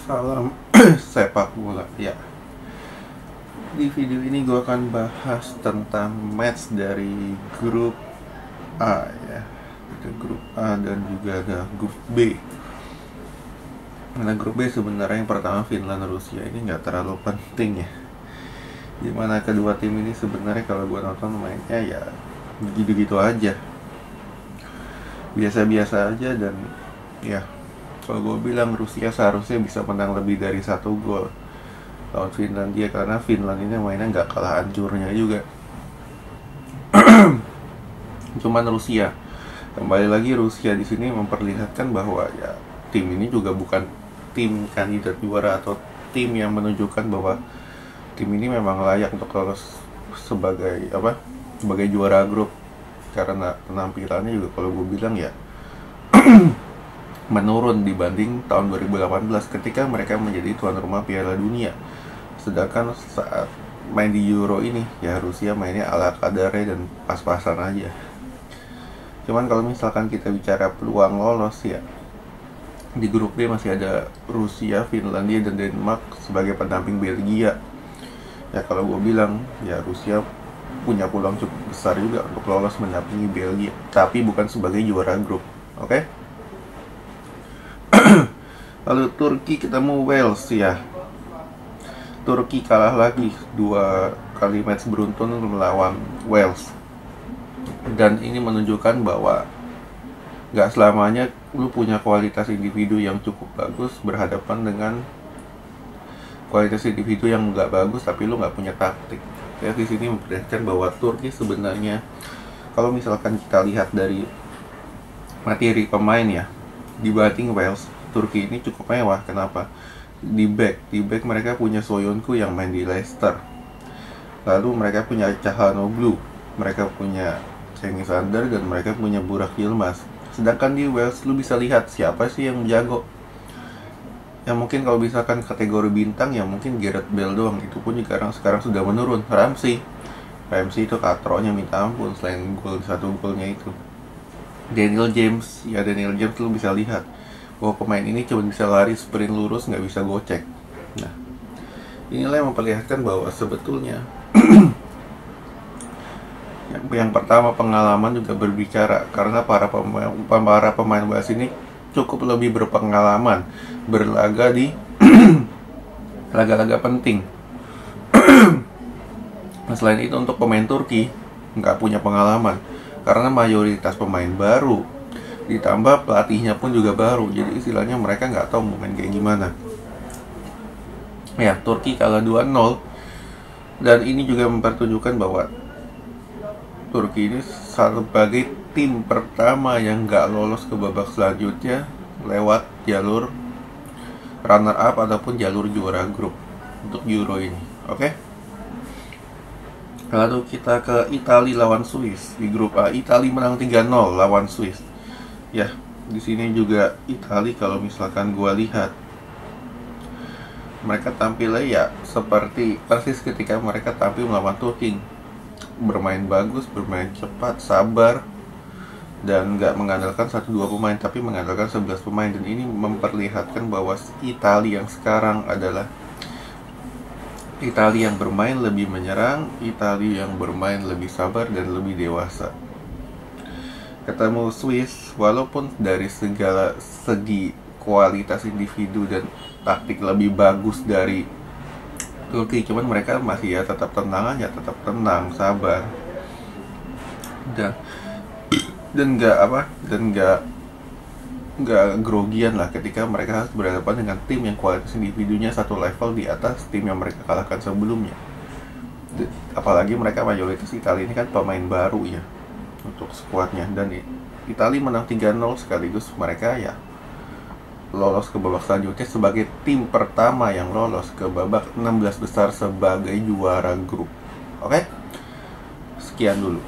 Salam sepak bola ya. Di video ini gue akan bahas tentang match dari grup A ya. Ada grup A dan juga ada grup B. Nah, grup B sebenarnya yang pertama Finland Rusia ini nggak terlalu penting ya. Dimana kedua tim ini sebenarnya kalau gue nonton mainnya ya gitu-gitu aja, biasa-biasa aja. Dan ya kalau gue bilang Rusia seharusnya bisa menang lebih dari 1 gol lawan Finlandia, karena Finland ini mainnya nggak kalah hancurnya juga. Cuman Rusia, kembali lagi Rusia di sini memperlihatkan bahwa ya tim ini juga bukan tim kandidat juara atau tim yang menunjukkan bahwa tim ini memang layak untuk lolos sebagai juara grup, karena penampilannya juga kalau gue bilang ya menurun dibanding tahun 2018 ketika mereka menjadi tuan rumah Piala Dunia. Sedangkan saat main di Euro ini ya Rusia mainnya ala kadarnya dan pas-pasan aja. Cuman kalau misalkan kita bicara peluang lolos ya, di grup B masih ada Rusia, Finlandia, dan Denmark sebagai pendamping Belgia. Ya kalau gue bilang ya Rusia punya peluang cukup besar juga untuk lolos mendampingi Belgia, tapi bukan sebagai juara grup. Oke? Lalu Turki ketemu Wales ya. Turki kalah lagi 2 kali match beruntun melawan Wales. Dan ini menunjukkan bahwa gak selamanya lu punya kualitas individu yang cukup bagus berhadapan dengan kualitas individu yang gak bagus tapi lu gak punya taktik. Ya di sini memperlihatkan bahwa Turki sebenarnya kalau misalkan kita lihat dari materi pemain ya, dibanding Wales, Turki ini cukup mewah. Kenapa? Di back mereka punya Soyuncu yang main di Leicester. Lalu mereka punya Çalhanoğlu, mereka punya Cengiz Under, dan mereka punya Burak Yilmaz. Sedangkan di Wales lu bisa lihat siapa sih yang jago. Ya mungkin kalau misalkan kategori bintang ya mungkin Gareth Bale doang, itu pun sekarang sudah menurun. Ramsey itu katronya minta ampun selain satu golnya itu. Daniel James lu bisa lihat bahwa pemain ini cuma bisa lari sprint lurus, nggak bisa gocek. Nah, inilah yang memperlihatkan bahwa sebetulnya yang pertama pengalaman juga berbicara, karena para pemain Wales ini cukup lebih berpengalaman berlaga di laga-laga penting. Nah, selain itu untuk pemain Turki nggak punya pengalaman karena mayoritas pemain baru, ditambah pelatihnya pun juga baru, jadi istilahnya mereka nggak tahu mau main kayak gimana. Ya, Turki kalah 2-0, dan ini juga mempertunjukkan bahwa Turki ini sebagai tim pertama yang nggak lolos ke babak selanjutnya lewat jalur runner up ataupun jalur juara grup untuk Euro ini. Oke? Lalu kita ke Italia lawan Swiss di grup A. Italia menang 3-0 lawan Swiss. Ya, di sini juga Italia kalau misalkan gua lihat mereka tampilnya ya seperti persis ketika mereka tampil melawan Turki. Bermain bagus, bermain cepat, sabar, dan nggak mengandalkan 1-2 pemain tapi mengandalkan 11 pemain. Dan ini memperlihatkan bahwa Italia yang sekarang adalah Italia yang bermain lebih menyerang, Italia yang bermain lebih sabar dan lebih dewasa. Ketemu Swiss, walaupun dari segala segi kualitas individu dan taktik lebih bagus dari Turki, cuman mereka masih ya tetap tetap tenang, sabar, dan nggak grogian lah ketika mereka harus berhadapan dengan tim yang kualitas individunya satu level di atas tim yang mereka kalahkan sebelumnya. Apalagi mereka mayoritas Italia ini kan pemain baru ya untuk skuadnya, dan Italia menang 3-0 sekaligus mereka ya lolos ke babak selanjutnya sebagai tim pertama yang lolos ke babak 16 besar sebagai juara grup. Oke? Sekian dulu.